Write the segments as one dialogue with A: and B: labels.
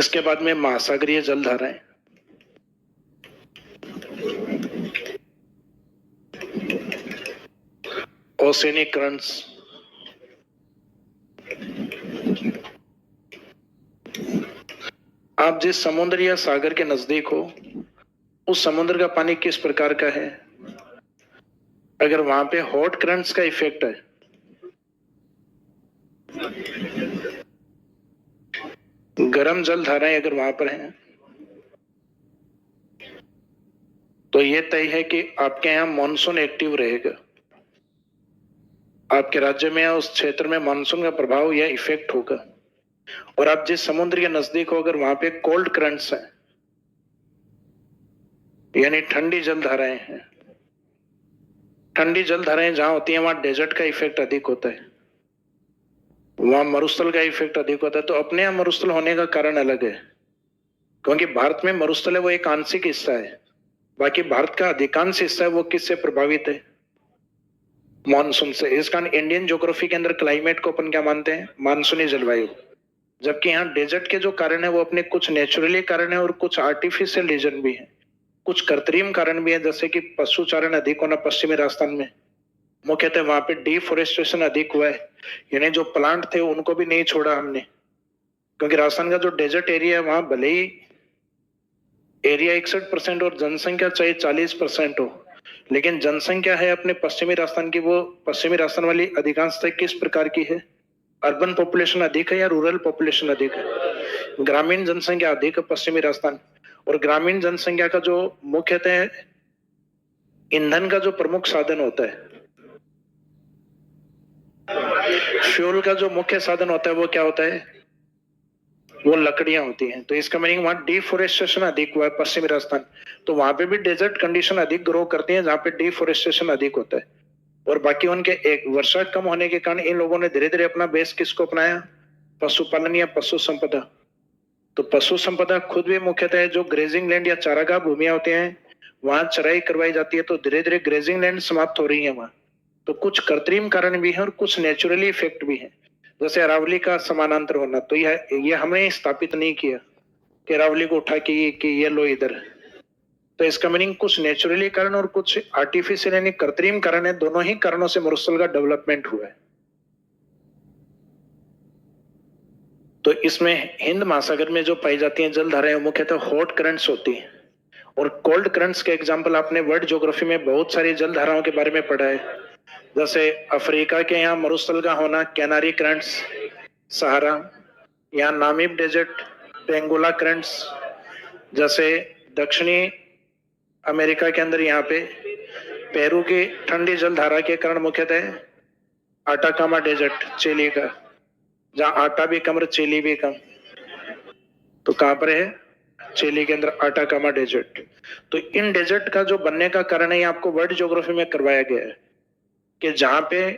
A: इसके बाद में महासागरीय जलधाराएं, ओशियनिक करंट्स, आप जिस समुद्र या सागर के नजदीक हो उस समुद्र का पानी किस प्रकार का है। अगर वहां पे हॉट करंट्स का इफेक्ट है, गर्म जलधाराएं अगर वहां पर हैं, तो यह तय है कि आपके यहां मानसून एक्टिव रहेगा। आपके राज्य में या उस क्षेत्र में मानसून का प्रभाव या इफेक्ट होगा। और आप जिस समुद्र के नजदीक हो अगर वहां पे कोल्ड करंट्स हैं, यानी ठंडी जलधाराएं हैं, ठंडी जलधाराएं जहां होती हैं वहां डेजर्ट का इफेक्ट अधिक होता है, वहां मरुस्थल का इफेक्ट अधिक होता है। तो अपने यहां मरुस्थल होने का कारण अलग है, क्योंकि भारत में मरुस्थल है वो एक आंशिक हिस्सा है, बाकी भारत का अधिकांश हिस्सा है वो किससे प्रभावित है, मानसून से। इस कारण इंडियन ज्योग्राफी के अंदर क्लाइमेट को अपन क्या मानते हैं, मानसूनी जलवायु। जबकि यहाँ डेजर्ट के जो कारण है वो अपने कुछ नेचुरली कारण है और कुछ आर्टिफिशियल रीजन भी है, कुछ कृत्रिम कारण भी है, जैसे कि पशुचारण अधिक होना पश्चिमी राजस्थान में, मुख्यतः वहां पे डिफोरेस्टेशन अधिक हुआ है, यानी जो प्लांट थे उनको भी नहीं छोड़ा हमने। क्योंकि राजस्थान का जो डेजर्ट एरिया है वहां भले ही एरिया 61% और जनसंख्या चाहे 40% हो, लेकिन जनसंख्या है अपने पश्चिमी राजस्थान की, वो पश्चिमी राजस्थान वाली अधिकांशतः किस प्रकार की है, अर्बन पॉपुलेशन अधिक है या रूरल पॉपुलेशन अधिक है। ग्रामीण जनसंख्या अधिक है पश्चिमी राजस्थान, और ग्रामीण जनसंख्या का जो मुख्यतः ईंधन का जो प्रमुख साधन होता है, फ्यूल का जो मुख्य साधन होता है वो क्या होता है, वो लकड़ियां होती हैं। तो इसका मीनिंग वहां डिफोरेस्टेशन अधिक हुआ है पश्चिमी राजस्थान, तो वहां पे भी डेजर्ट कंडीशन अधिक ग्रो करती है जहां पे डिफोरेस्टेशन अधिक होता है। और बाकी उनके एक वर्षा कम होने के कारण इन लोगों ने धीरे धीरे अपना बेस किसको अपनाया, पशुपालन या पशु संपदा। तो पशु संपदा खुद भी मुख्यतः जो ग्रेजिंग लैंड या चारागाह भूमियां होती हैं वहां चराई करवाई जाती है, तो धीरे धीरे ग्रेजिंग लैंड समाप्त हो रही है वहां। तो कुछ कृत्रिम कारण भी है और कुछ नेचुरली इफेक्ट भी है, जैसे अरावली का समानांतर होना, तो यह हमने स्थापित नहीं किया कि अरावली को उठा के ये लो इधर। तो इसका मीनिंग कुछ नेचुरली कारण और कुछ आर्टिफिशियल यानी कृत्रिम कारण है, दोनों ही कारणों से मरुस्थल का डेवलपमेंट हुआ है। तो इसमें हिंद महासागर में जो पाई जाती हैं जलधाराएं मुख्यतः हॉट करंट्स होती हैं, और कोल्ड करंट्स के एग्जाम्पल आपने वर्ल्ड ज्योग्राफी में बहुत सारी जलधाराओं के बारे में पढ़ा है, जैसे अफ्रीका के यहाँ मरुस्थल का होना कैनारी करंट्स, सहारा, यहाँ नामीब डेजर्ट, पेंगोला करंट्स, जैसे दक्षिणी अमेरिका के अंदर यहाँ पे पेरू की ठंडी जलधारा के कारण मुख्यतः आटाकामा डेजर्ट चिली का, जहां आटा भी कम और चिली भी कम, तो कहां पर है, चिली के अंदर आटाकामा डेजर्ट। तो इन डेजर्ट का जो बनने का कारण है ये आपको वर्ल्ड ज्योग्राफी में करवाया गया है कि जहां पे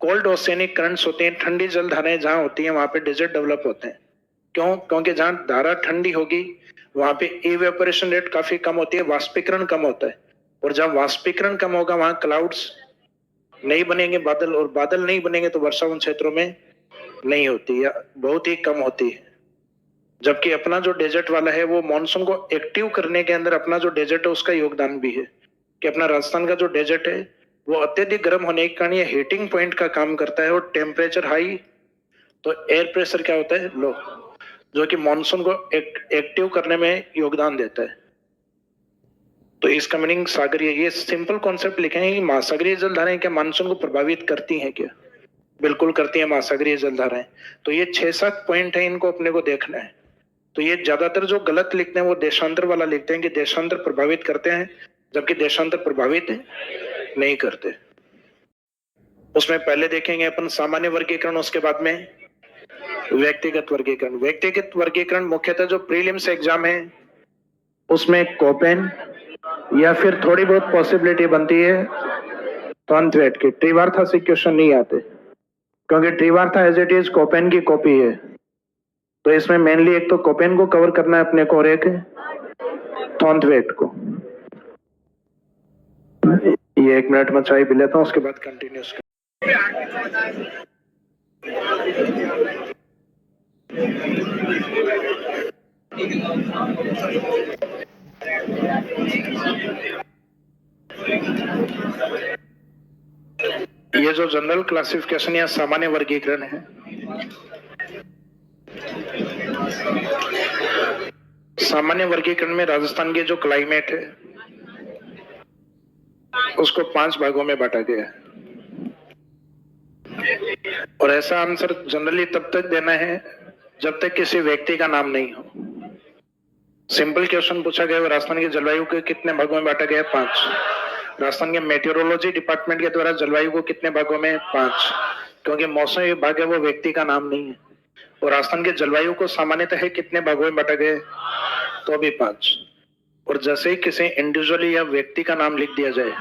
A: कोल्ड ओशियनिक करंट्स होते हैं, ठंडी जलधाराएं जहां होती हैं वहां पे डेजर्ट डेवलप होते हैं। क्यों, क्योंकि जहां धारा ठंडी होगी वहां पे इवेपोरेशन रेट काफी कम होती है, वाष्पीकरण कम होता है, और जहां वाष्पीकरण कम होगा वहां क्लाउड्स नहीं बनेंगे, बादल, और बादल नहीं बनेंगे तो वर्षा उन क्षेत्रों में नहीं होती या बहुत ही कम होती है। जबकि अपना जो डेजर्ट वाला है वो मॉनसून को एक्टिव करने के अंदर अपना जो डेजर्ट है उसका योगदान भी है, कि अपना राजस्थान का जो डेजर्ट है वो अत्यधिक गर्म होने के कारण ये हीटिंग पॉइंट का काम करता है, और टेम्परेचर हाई तो एयर प्रेशर क्या होता है, लो, जो कि मॉनसून को एक्टिव करने में योगदान देता है। तो इसका मीनिंग सागरीय, ये सिंपल कॉन्सेप्ट लिखे हैं कि महासागरीय जलधाराएं क्या मानसून को प्रभावित करती हैं क्या, बिल्कुल करती है महासागरीय जलधाराएं। तो ये 6-7 पॉइंट है, इनको अपने को देखना है। तो ये ज्यादातर जो गलत लिखते हैं वो देशांतर वाला लिखते हैं कि देशांतर प्रभावित करते हैं, जबकि देशांतर प्रभावित नहीं करते। उसमें पहले देखेंगे अपन सामान्य वर्गीकरण, उसके बाद में व्यक्तिगत वर्गीकरण। व्यक्तिगत वर्गीकरण मुख्यतः जो प्रीलिम्स एग्जाम है उसमें कोपेन या फिर थोड़ी बहुत पॉसिबिलिटी बनती है थॉर्नथवेट की, ट्रिवार्था से क्वेश्चन नहीं आते, क्योंकि ट्रिवार्था एज इट इज कोपेन की कॉपी है। तो इसमें मेनली एक तो कोपेन को कवर करना है अपने को और एक थॉर्नथवेट को। ये 1 मिनट में चाय पी लेता हूं, उसके बाद कंटिन्यूस कर। ये जो जनरल क्लासिफिकेशन या सामान्य वर्गीकरण है, सामान्य वर्गीकरण में राजस्थान के जो क्लाइमेट है उसको 5 भागों में बांटा गया है। और ऐसा आंसर जनरली तब तक देना है जब तक किसी व्यक्ति का नाम नहीं हो। सिंपल क्वेश्चन पूछा गया, राजस्थान की जलवायु के कितने भागों में बांटा गया? 5। राजस्थान के मेट्रोलॉजी डिपार्टमेंट के द्वारा जलवायु को कितने भागों में? 5। क्योंकि मौसम विभाग है वो व्यक्ति का नाम नहीं है। और राजस्थान के जलवायु को सामान्यतः कितने भागों में बांटा गया? तो भी 5। और जैसे ही किसी इंडिविजुअली या व्यक्ति का नाम लिख दिया जाए,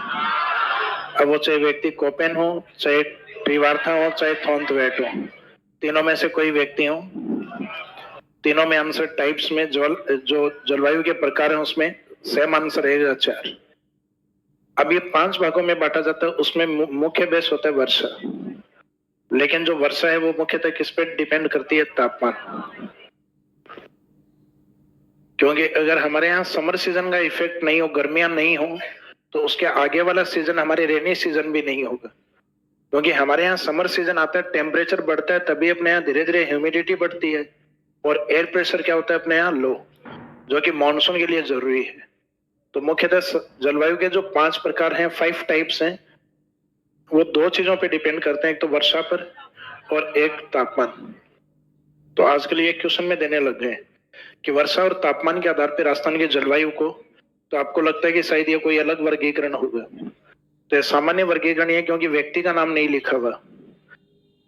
A: अब वो चाहे व्यक्ति कोपेन हो, चाहे ट्रिवार्था हो, चाहे थॉर्नथवेट हो, तीनों में से कोई व्यक्ति हो, तीनों में आंसर टाइप्स में जो जलवायु के प्रकार है उसमें सेम आंसर रहेगा 4। अब ये 5 भागों में बांटा जाता है, उसमें मुख्य बेस होता है वर्षा। लेकिन जो वर्षा है वो मुख्यतः किस पे डिपेंड करती है? तापमान। क्योंकि अगर हमारे यहाँ समर सीजन का इफेक्ट नहीं हो, गर्मियां नहीं हो, तो उसके आगे वाला सीजन हमारे रेनी सीजन भी नहीं होगा। क्योंकि हमारे यहाँ समर सीजन आता है, टेम्परेचर बढ़ता है, तभी अपने यहाँ धीरे धीरे ह्यूमिडिटी बढ़ती है और एयर प्रेशर क्या होता है अपने यहाँ? लो, जो कि मानसून के लिए जरूरी है। तो मुख्यतः जलवायु के जो 5 प्रकार हैं, 5 टाइप्स हैं, वो 2 चीजों पे डिपेंड करते हैं, एक तो वर्षा पर और एक तापमान। तो आज के लिए एक क्वेश्चन में देने लग गए कि वर्षा और तापमान के आधार पर राजस्थान की जलवायु को, तो आपको लगता है कि शायद ये कोई अलग वर्गीकरण होगा। तो सामान्य वर्गीकरण है, क्योंकि व्यक्ति का नाम नहीं लिखा हुआ।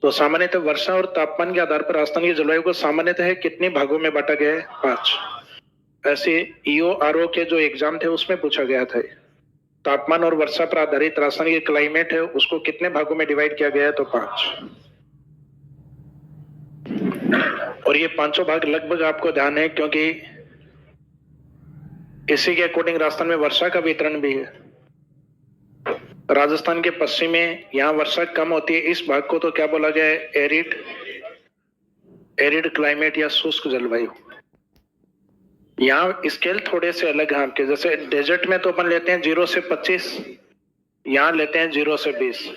A: तो सामान्यतः वर्षा और तापमान के आधार पर राजस्थान की जलवायु को सामान्यतः कितने भागों में बांटा गया है? 5। ऐसे EORO के जो एग्जाम थे उसमें पूछा गया था, तापमान और वर्षा पर आधारित राजस्थान की क्लाइमेट है उसको कितने भागों में डिवाइड किया गया है? तो 5। और ये 5 भाग लगभग आपको ध्यान है, क्योंकि इसी के अकॉर्डिंग राजस्थान में वर्षा का वितरण भी है। राजस्थान के पश्चिम में यहाँ वर्षा कम होती है, इस भाग को तो क्या बोला गया है? एरिड क्लाइमेट या शुष्क जलवायु। यहाँ स्केल थोड़े से अलग है आपके, जैसे डेजर्ट में तो अपन लेते हैं 0 से 25, यहाँ लेते हैं 0 से 20,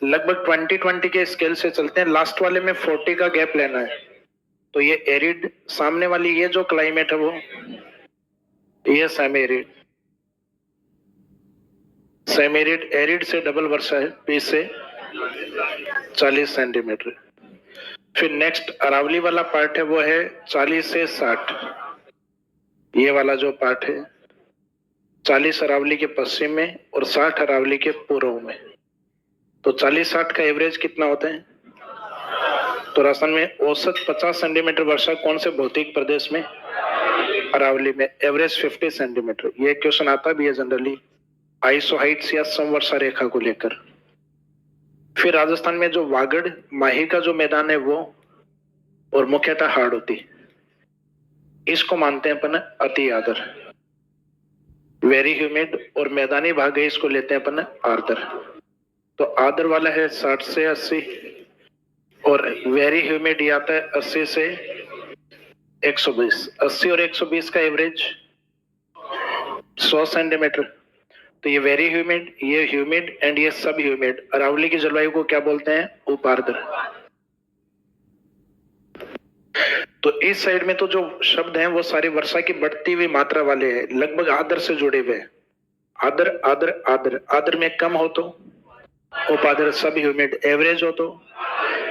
A: लगभग 20-20 के स्केल से चलते हैं। लास्ट वाले में 40 का गैप लेना है। तो ये एरिड, सामने वाली ये जो क्लाइमेट है वो ये सेमी एरिड, एरिड से डबल वर्षा है, 20 से 40 सेंटीमीटर। फिर नेक्स्ट अरावली वाला पार्ट है वो है 40 से 60। ये वाला जो पार्ट है 40 अरावली के पश्चिम में और 60 अरावली के पूर्व में। तो 40-60 का एवरेज कितना होता है? तो राजस्थान में औसत 50 सेंटीमीटर वर्षा कौन से भौतिक प्रदेश में? अरावली में। Average 50 centimetre. ये क्वेश्चन आता भी है जनरली आइसो हाइट्स या समवर्षा रेखा को लेकर। फिर राजस्थान में जो वागड़ माही का जो मैदान है वो, और मुख्यतः हाड़ौती, इसको मानते हैं अपन अति आर्द्र, वेरी ह्यूमिड, और मैदानी भाग है इसको लेते हैं अपन आर्द्र। तो आर्द्र वाला है 60 से 80 और वेरी ह्यूमिड ये आता है 80 से 120। 80 और 120 का एवरेज 100 सेंटीमीटर। तो ये वेरी ह्यूमिड, ये ह्यूमिड एंड ये सब ह्यूमिड। अरावली की जलवायु को क्या बोलते हैं? उपार्द्र। तो इस साइड में तो जो शब्द हैं वो सारी वर्षा की बढ़ती हुई मात्रा वाले हैं, लगभग आर्द्र से जुड़े हुए। आर्द्र आर्द्र आर्द्र, आर्द्र में कम हो तो उपार्द्र, सब ह्यूमिड। एवरेज हो तो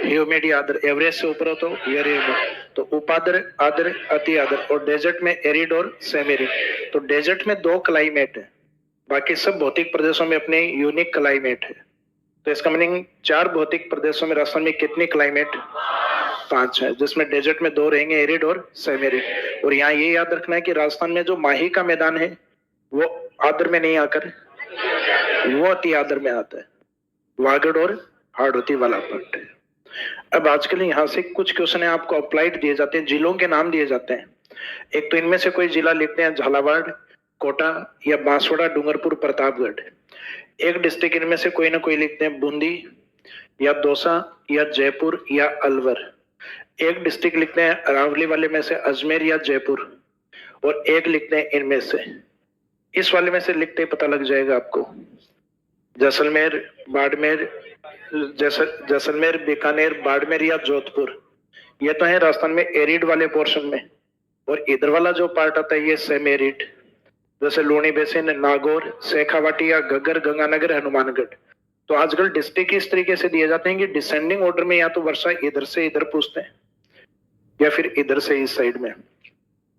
A: ह्यूमिड या आर्द्र, एवरेज से ऊपर हो तो वेरी ह्यूमिड। तो उपार्द्र, आर्द्र, अति आर्द्र। और डेजर्ट में एरिड और सेमी एरिड। तो डेजर्ट में 2 क्लाइमेट है, बाकी सब भौतिक प्रदेशों में अपने यूनिक क्लाइमेट है। तो इसका मीनिंग 4 भौतिक प्रदेशों में राजस्थान में कितनी क्लाइमेट? 5 है, जिसमें डेजर्ट में 2 रहेंगे, एरिड और सेमी एरिड। और यहाँ ये याद रखना है कि राजस्थान में जो माही का मैदान है वो आर्द्र में नहीं आकर वो अति आर्द्र में आता है, वागड़ और हाड़ौती वाला पार्ट है। अब आजकल यहाँ से कुछ क्वेश्चन है आपको अप्लाइड दिए जाते हैं, जिलों के नाम दिए जाते हैं। एक तो इनमें से कोई जिला लिखते हैं झालावाड़, कोटा या बांसवाड़ा, डूंगरपुर, प्रतापगढ़। एक डिस्ट्रिक्ट इनमें से कोई ना कोई लिखते हैं बूंदी या दौसा या जयपुर या अलवर। एक डिस्ट्रिक्ट लिखते हैं अरावली वाले में से अजमेर या जयपुर। और एक लिखते हैं इनमें से। इस वाले में से लिखते ही पता लग जाएगा आपको। जैसलमेर, बाड़मेर, जैसलमेर, बीकानेर, बाड़मेर या जोधपुर, ये तो है राजस्थान में एरिड वाले पोर्शन में। और इधर वाला जो पार्ट आता है ये सेमी एरिड, जैसे लूणी बेसिन, नागौर, शेखावाटी या घग्गर, गंगानगर, हनुमानगढ़। तो आजकल डिस्ट्रिक्ट इस तरीके से दिए जाते हैं कि डिसेंडिंग ऑर्डर में या तो वर्षा इधर से इधर पूछते हैं या फिर इधर से इस साइड में।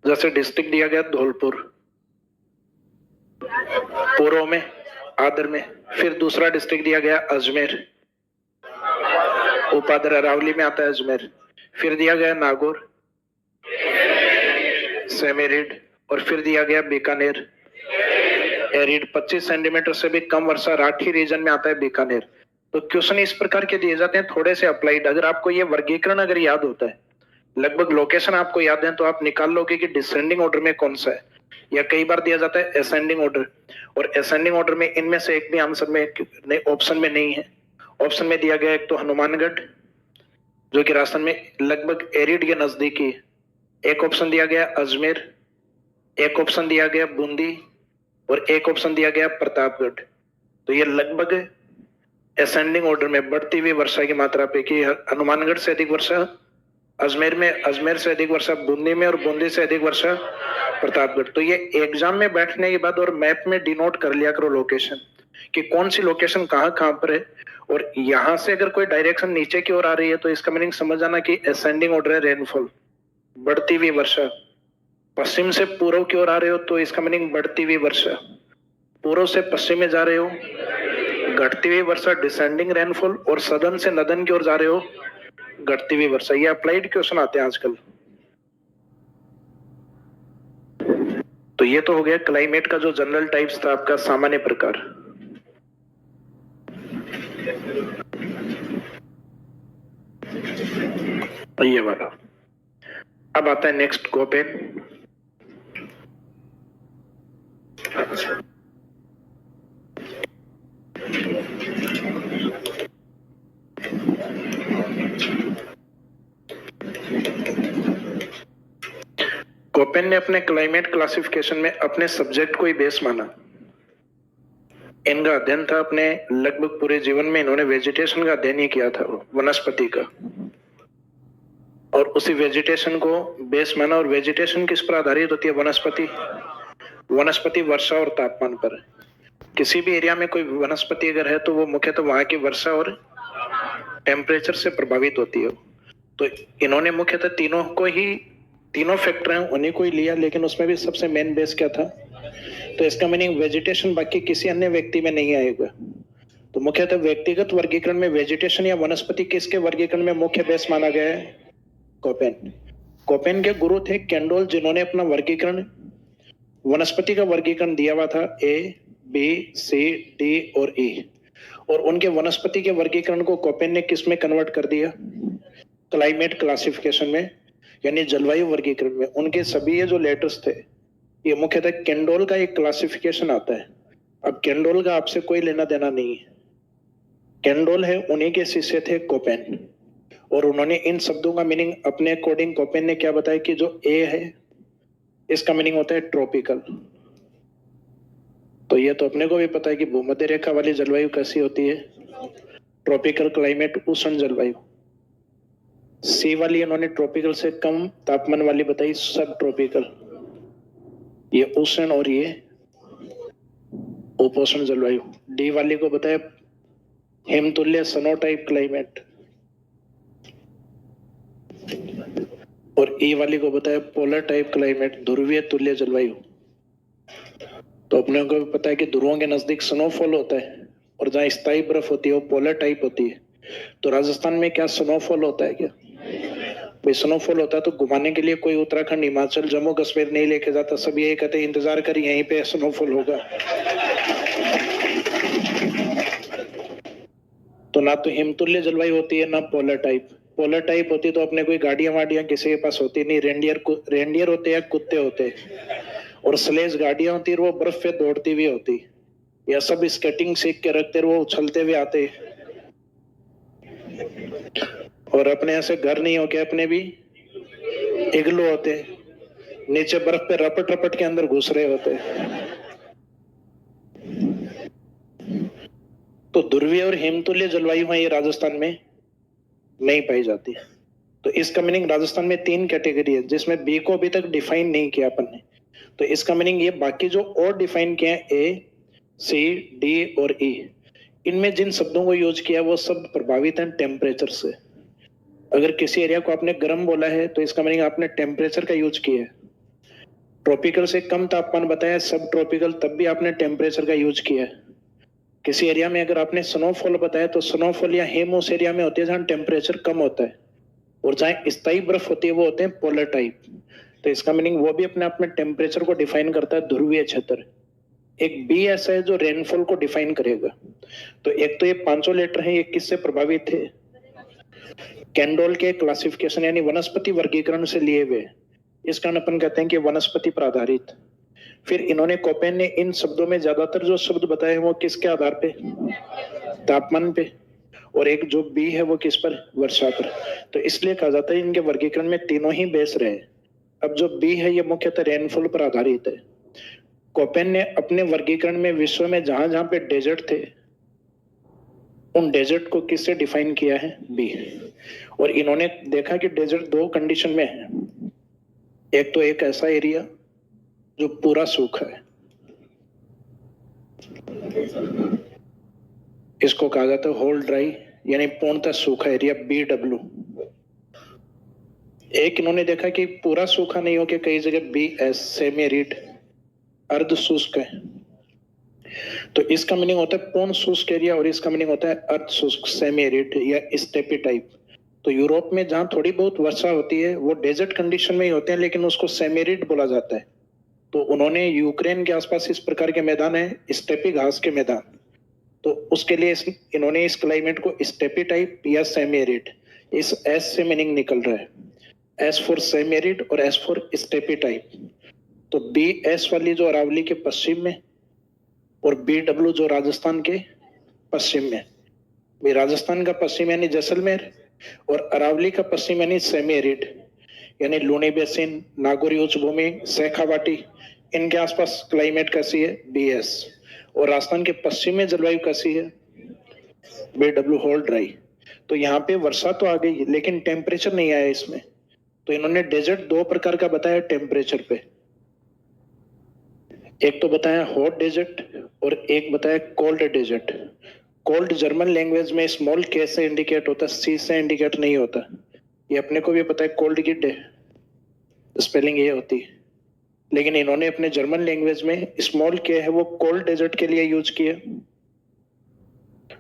A: जैसे डिस्ट्रिक्ट दिया गया धौलपुर, पूर्व में आदर में। फिर दूसरा डिस्ट्रिक्ट दिया गया अजमेर, उपाधर अरावली में आता है अजमेर। फिर दिया गया नागौर, सेमी एरिड। और फिर दिया गया बीकानेर, एरिड। 25 सेंटीमीटर से भी कम वर्षा राठी रीजन में आता है बीकानेर। तो क्वेश्चन इस प्रकार के दिए जाते हैं, थोड़े से अप्लाइड। अगर आपको ये वर्गीकरण अगर याद होता है, लगभग लोकेशन आपको याद है, तो आप निकाल लोगे कि डिसेंडिंग ऑर्डर में कौन सा है। या कई बार दिया जाता है असेंडिंग ऑर्डर, और असेंडिंग ऑर्डर में इनमें से एक भी आंसर में ऑप्शन में नहीं है। ऑप्शन में दिया गया एक तो हनुमानगढ़, जो कि राजस्थान में लगभग एरिड के नजदीकी। एक ऑप्शन दिया गया अजमेर, एक ऑप्शन दिया गया बूंदी, और एक ऑप्शन दिया गया प्रतापगढ़। तो ये लगभग असेंडिंग ऑर्डर में बढ़ती हुई वर्षा की मात्रा पे कि हनुमानगढ़ से अधिक वर्षा अजमेर में, अजमेर से अधिक वर्षा बूंदी में, और बूंदी से अधिक वर्षा प्रतापगढ़। तो ये एग्जाम में बैठने के बाद और मैप में डिनोट कर लिया करो लोकेशन, कि कौन सी लोकेशन कहाँ पर है। और यहां से अगर कोई डायरेक्शन नीचे की ओर आ रही है तो इसका मीनिंग समझ जाना कि असेंडिंग ऑर्डर है, रेनफॉल, बढ़ती हुई वर्षा। पश्चिम से पूर्व की ओर आ रहे हो तो इसका मीनिंग बढ़ती हुई वर्षा। पूर्व से पश्चिम में जा रहे हो, घटती हुई वर्षा, डिसेंडिंग रेनफॉल। और सदन से नदन की ओर जा रहे हो, घटती हुई वर्षा। ये अप्लाइड क्वेश्चन आते हैं आजकल। तो ये तो हो गया क्लाइमेट का जो जनरल टाइप्स था, आपका सामान्य प्रकार। ये वाला। अब आता है नेक्स्ट कोपेन। कोपेन ने अपने क्लाइमेट क्लासिफिकेशन में अपने सब्जेक्ट को ही बेस माना। इनका अध्ययन था अपने लगभग पूरे जीवन में, इन्होंने वेजिटेशन का अध्ययन ही किया था, वनस्पति का। और उसी वेजिटेशन को बेस माना। और वेजिटेशन किस पर आधारित होती है? वनस्पति। वनस्पति वर्षा और तापमान पर। किसी भी एरिया में कोई वनस्पति अगर है तो वो मुख्यतः वहां की वर्षा और टेम्परेचर से प्रभावित होती है। तो इन्होंने मुख्यतः तीनों को ही, तीनों फैक्टर हैं उन्हीं को ही लिया, लेकिन उसमें भी सबसे मेन बेस क्या था? तो इसका मीनिंग वेजिटेशन बाकी किसी अन्य व्यक्ति में नहीं आएगा। तो मुख्यतः व्यक्तिगत वर्गीकरण में वेजिटेशन या वनस्पति किसके वर्गीकरण में मुख्य बेस माना गया है? कोपेन। कोपेन के गुरु थे कैंडोल, जिन्होंने अपना वर्गीकरण, वनस्पति का वर्गीकरण दिया हुआ था ए, बी, सी, डी और ई। और उनके वनस्पति के वर्गीकरण को कोपेन ने किस में कन्वर्ट कर दिया? क्लाइमेट क्लासिफिकेशन में, यानी जलवायु वर्गीकरण में। उनके सभी ये जो लेटर्स थे, ये मुख्यतः कैंडोल का एक क्लासिफिकेशन आता है। अब कैंडोल का आपसे कोई लेना देना नहीं है। कैंडोल है, उन्हीं के शिष्य थे कोपेन। और उन्होंने इन शब्दों का मीनिंग अपने अकॉर्डिंग, कोपेन ने क्या बताया कि जो ए है इसका मीनिंग होता है ट्रॉपिकल। तो ये तो अपने को भी पता है कि भूमध्य रेखा वाली जलवायु कैसी होती है? ट्रॉपिकल क्लाइमेट, उष्ण जलवायु। सी वाली इन्होंने ट्रॉपिकल से कम तापमान वाली बताई, सब ट्रॉपिकल। ये उष्ण और ये उपोष्ण जलवायु। डी वाली को बताया हिमतुल्य स्नो टाइप क्लाइमेट। और ई वाली को बताया पोलर टाइप क्लाइमेट, ध्रुवीय तुल्य जलवायु। तो अपने को भी पता है कि ध्रुवों के नजदीक स्नोफॉल होता है, और जहाँ स्थायी बर्फ होती है वो पोलर टाइप होती है। तो राजस्थान में क्या स्नोफॉल होता है क्या? भाई स्नोफॉल होता है तो घुमाने के लिए कोई उत्तराखंड, हिमाचल, जम्मू कश्मीर नहीं लेके जाता। सब यही कहते हैं इंतजार कर, यहीं पे स्नोफॉल होगा। तो ना तो हिमतुल्य जलवायु होती है, ना पोलर टाइप। पोलर टाइप होती तो अपने कोई गाड़ियां वाड़ियां किसी के पास होती नहीं। रेंडियर होते या कुत्ते होते। और स्लेज गाड़ियां होती, वो बर्फ पे दौड़ती हुई होती, या सब स्केटिंग सीख के रखते, वो उछलते हुए आते। और अपने ऐसे घर नहीं होके अपने भी इग्लू होते, नीचे बर्फ पे रपट रपट के अंदर घुस रहे होते हैं। तो ध्रुवीय और हिमतुल्य जलवायु है ये राजस्थान में नहीं पाई जाती। तो इसका मीनिंग राजस्थान में 3 कैटेगरी है, जिसमें बी को अभी तक डिफाइन नहीं किया अपन ने। तो इसका मीनिंग ये बाकी जो और डिफाइन किए हैं ए, सी, डी और ई, इनमें जिन शब्दों को यूज किया वो शब्द प्रभावित हैं टेम्परेचर से। अगर किसी एरिया को आपने गर्म बोला है तो इसका मीनिंग आपने टेम्परेचर का यूज किया है। ट्रॉपिकल से कम तापमान बताया, सब ट्रॉपिकल, तब भी आपने टेम्परेचर का यूज किया है। किसी एरिया में अगर आपने स्नोफॉल बताया तो स्नोफॉल या हिम उस एरिया में होती है जहां टेम्परेचर कम होता है, और जहां स्थायी बर्फ होती है वो होते हैं पोलर टाइप। तो इसका मीनिंग वो भी अपने आप में टेम्परेचर को डिफाइन करता है, ध्रुवीय क्षेत्र। एक बी ऐसा है जो रेनफॉल को डिफाइन करेगा। तो एक तो ये पांचों लेटर हैं, ये किससे प्रभावित थे? कैंडोल के क्लासिफिकेशन यानी वनस्पति वर्गीकरण से लिए हुए। इस कारण अपन कहते हैं कि वनस्पति पर आधारित। फिर इन्होंने कोपेन ने इन शब्दों में ज्यादातर जो शब्द बताए हैं वो किसके आधार पे? तापमान पे। और एक जो बी है वो किस पर? वर्षा पर। तो इसलिए कहा जाता है इनके वर्गीकरण में तीनों ही बेस रहे। अब जो बी है ये मुख्यतः रेनफॉल पर आधारित है। कोपेन ने अपने वर्गीकरण में विश्व में जहां जहां पे डेजर्ट थे उन डेजर्ट को किससे डिफाइन किया है? बी। और इन्होंने देखा कि डेजर्ट 2 कंडीशन में है। एक तो एक ऐसा एरिया जो पूरा सूखा है, इसको कहा जाता है होल ड्राई यानी पूर्णतः सूखा एरिया, BW। एक इन्होंने देखा कि पूरा सूखा नहीं हो के कई जगह BS सेमी एरिड, अर्ध शुष्क है। तो इसका मीनिंग होता है पूर्ण शुष्क एरिया, और इसका मीनिंग होता है अर्ध शुष्क सेमी एरिड या स्टेपी टाइप। तो यूरोप में जहां थोड़ी बहुत वर्षा होती है वो डेजर्ट कंडीशन में ही होते हैं, लेकिन उसको सेमी एरिड बोला जाता है। तो उन्होंने यूक्रेन के आसपास इस प्रकार के मैदान है, स्टेपी घास के मैदान, तो उसके लिए इन्होंने इस क्लाइमेट को स्टेपी टाइप या सेमी एरिड, इस एस से मीनिंग निकल रहा है, एस फॉर सेमी एरिड और एस फॉर स्टेपी टाइप। तो बी एस वाली जो अरावली के पश्चिम में और BW जो राजस्थान के पश्चिम में। भी राजस्थान का पश्चिम यानी जैसलमेर और अरावली का पश्चिम यानी सेमी एरिड यानी लूनी बेसिन, नागौरी उच्च भूमि, शेखावाटी, इनके आसपास क्लाइमेट कैसी है? BS। और राजस्थान के पश्चिम में जलवायु कैसी है? BW whole dry. तो यहाँ पे वर्षा तो आ गई लेकिन टेम्परेचर नहीं आया इसमें। तो इन्होंने डेजर्ट 2 प्रकार का बताया टेम्परेचर पे। एक तो बताया हॉट डेजर्ट और एक बताया cold desert. Cold German language में स्मॉल के से इंडिकेट होता है, सी से इंडिकेट नहीं होता। ये अपने को भी पता है, कोल्ड की स्पेलिंग ये होती है, लेकिन इन्होंने अपने जर्मन लैंग्वेज में स्मॉल के है वो कोल्ड डेजर्ट के लिए यूज किया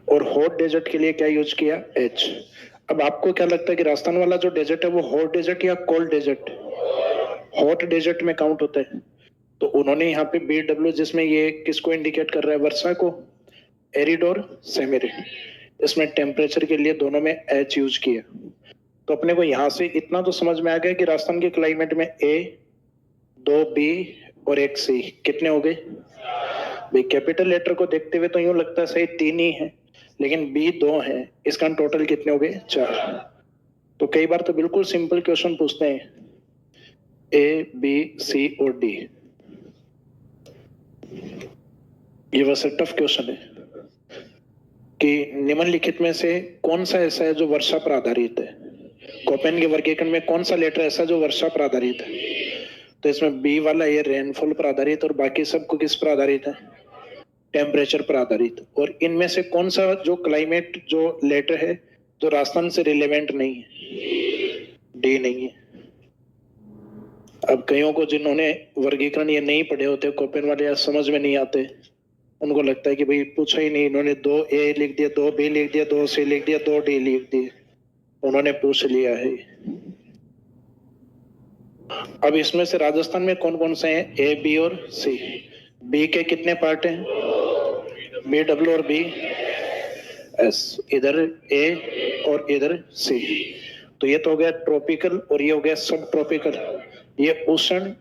A: और हॉट डेजर्ट के लिए क्या यूज किया? H। अब आपको क्या लगता है कि राजस्थान वाला जो डेजर्ट है वो हॉट डेजर्ट या कोल्ड डेजर्ट? हॉट डेजर्ट में काउंट होता है। तो उन्होंने यहाँ पे BW जिसमें ये किसको इंडिकेट कर रहा है? वर्षा को, एरिड और सेमी एरिड। इसमें टेम्परेचर के लिए दोनों में H यूज किया। तो अपने को यहां से इतना तो समझ में आ गया कि राजस्थान के क्लाइमेट में A, 2 B और 1 C कितने हो गए? भाई कैपिटल लेटर को देखते हुए तो यूं लगता है सही 3 ही है, लेकिन B 2 है, इसका टोटल कितने हो गए? 4। तो कई बार तो बिल्कुल सिंपल क्वेश्चन पूछते हैं A, B, C और D। ये वैसे टफ क्वेश्चन है कि निम्नलिखित में से कौन सा ऐसा है जो वर्षा पर आधारित है? कोपेन के वर्गीकरण में कौन सा लेटर ऐसा जो वर्षा पर आधारित है? तो इसमें बी वाला ये रेनफॉल पर आधारित और बाकी सबको किस पर आधारित है? टेम्परेचर पर आधारित। और इनमें से कौन सा जो क्लाइमेट जो लेटर है जो राजस्थान से रिलेवेंट नहीं है? डी नहीं है। अब कईयों को जिन्होंने वर्गीकरण ये नहीं पढ़े होते कोपेन वाले या समझ में नहीं आते, उनको लगता है कि भाई पूछा ही नहीं, इन्होंने 2A लिख दिया, 2B लिख दिया, 2C लिख दिया, 2D लिख दिया, उन्होंने पूछ लिया है। अब इसमें से राजस्थान में कौन कौन से हैं? A, B और C। B के कितने पार्ट हैं? BW और BS। इधर A और इधर C। तो ये तो हो गया ट्रॉपिकल और ये हो गया सब ट्रॉपिकल। ये उष्ण,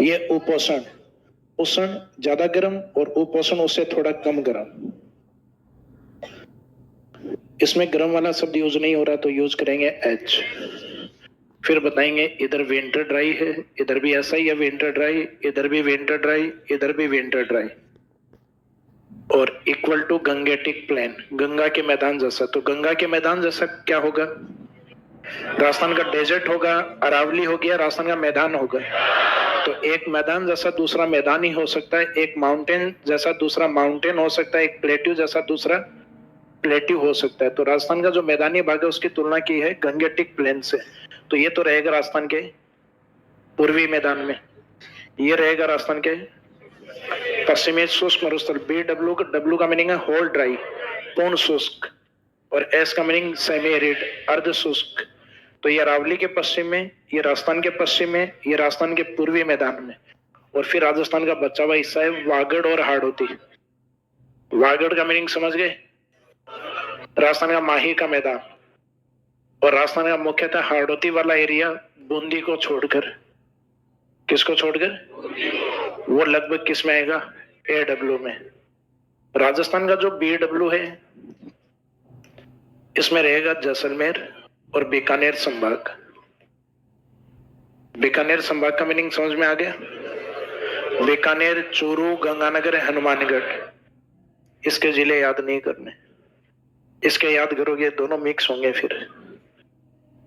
A: ये उपोष्ण। उष्ण ज्यादा गर्म और उपोष्ण उससे थोड़ा कम गर्म। इसमें गर्म वाला शब्द यूज नहीं हो रहा तो यूज करेंगे H। फिर बताएंगे इधर विंटर ड्राई है, इधर भी ऐसा ही है विंटर ड्राई, इधर भी विंटर ड्राई, इधर भी विंटर ड्राई, और equal to Gangetic plain, Ganga के मैदान जैसा। तो गंगा के मैदान जैसा क्या होगा? राजस्थान का डेजर्ट होगा, अरावली हो गया, राजस्थान का मैदान होगा। तो एक मैदान जैसा दूसरा मैदान ही हो सकता है, एक माउंटेन जैसा दूसरा माउंटेन हो सकता है, एक प्लेट्यू जैसा दूसरा प्लेट्यू हो सकता है। तो राजस्थान का जो मैदानी भाग है उसकी तुलना की है गंगेटिक प्लेन से। तो ये तो रहेगा राजस्थान के पूर्वी मैदान में, ये रहेगा राजस्थान के पश्चिमी शुष्क मरुस्थल। डब्ल्यू का मीनिंग है होल ड्राई, पूर्ण शुष्क, और एस का मीनिंग सेमी एरिड, अर्ध शुष्क। तो ये अरावली के पश्चिम में, ये राजस्थान के पश्चिम में, ये राजस्थान के पूर्वी मैदान में, और फिर राजस्थान का बचा हुआ हिस्सा है वागड़ और हाड़ौती। वागड़ का मीनिंग समझ गए? राजस्थान का माही का मैदान, और राजस्थान का मुख्यतः हाड़ौती वाला एरिया बूंदी को छोड़कर। किसको छोड़कर? वो लगभग किस में आएगा? एडब्ल्यू में। राजस्थान का जो बीडब्ल्यू है इसमें रहेगा जैसलमेर और बीकानेर संभाग। बीकानेर संभाग का मीनिंग समझ में आ गया? बीकानेर, चूरू, गंगानगर, हनुमानगढ़, इसके जिले याद नहीं करने, इसके याद करोगे दोनों मिक्स होंगे। फिर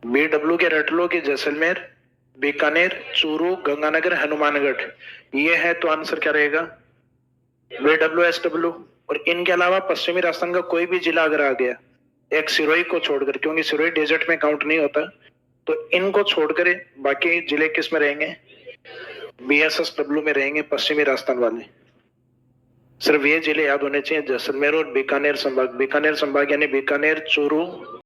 A: बीडब्ल्यू के रट लो कि जैसलमेर, बीकानेर, चूरू, गंगानगर, हनुमानगढ़, ये है तो आंसर क्या रहेगा? BWSW। और इनके अलावा पश्चिमी राजस्थान का कोई भी जिला अगर आ गया, एक सिरोही को छोड़कर, क्योंकि सिरोही डेजर्ट में काउंट नहीं होता, तो इनको छोड़कर बाकी जिले किस में रहेंगे? BSSW में रहेंगे, पश्चिमी राजस्थान वाले। सिर्फ ये जिले याद होने चाहिए, जैसलमेर और बीकानेर संभाग। बीकानेर संभाग यानी बीकानेर, चूरू,